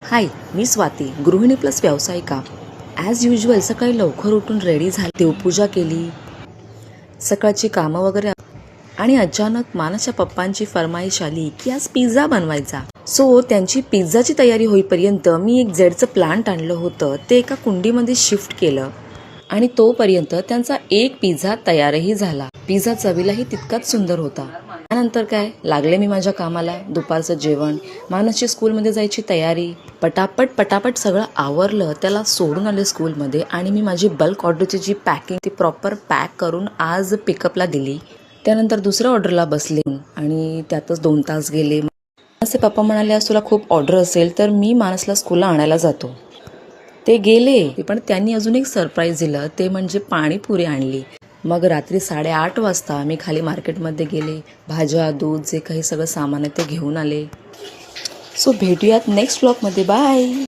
हाय, मी स्वाती, गृहिणी plus व्यावसायिका. As usual सकाळी लवकर उठून रेडी झाली, देवपूजा केली, सकाळची कामं वगैरे. आणि अचानक मानसच्या पप्पांची फरमाईश आली की आज पिझ्झा बनवायचा. सो त्यांची पिझ्झाची तयारी होईपर्यंत मी एक झेडचं प्लांट आणलं होतं, ते एका कुंडीमध्ये शिफ्ट केलं आणि तोपर्यंत त्यांचा एक पिझ्झा तयारही झाला. पिझ्झा चवीलाही तितकाच सुंदर होता. त्यानंतर काय, लागले मी माझ्या कामाला. दुपारचं जेवण, मानसची स्कूलमध्ये जायची तयारी, पटापट सगळं आवरलं. त्याला सोडून आले स्कूलमध्ये आणि मी माझी बल्क ऑर्डरची जी पॅकिंग ती प्रॉपर पॅक करून आज पिकअपला दिली. त्यानंतर दुसऱ्या ऑर्डरला बसले आणि त्यातच 2 तास गेले. मानसचे पप्पा म्हणाले, आज तुला खूप ऑर्डर असेल तर मी मानसला स्कूलला आणायला जातो. ते गेले, पण त्यांनी अजून एक सरप्राईज दिलं, ते म्हणजे पाणीपुरी आणली. मग रात्री 8:30 वाजता मी खाली मार्केटमध्ये गेले. भाज्या, दूध, जे काही सगळं सामान आहे ते घेऊन आले. सो भेटूयात नेक्स्ट व्लॉगमध्ये. बाय.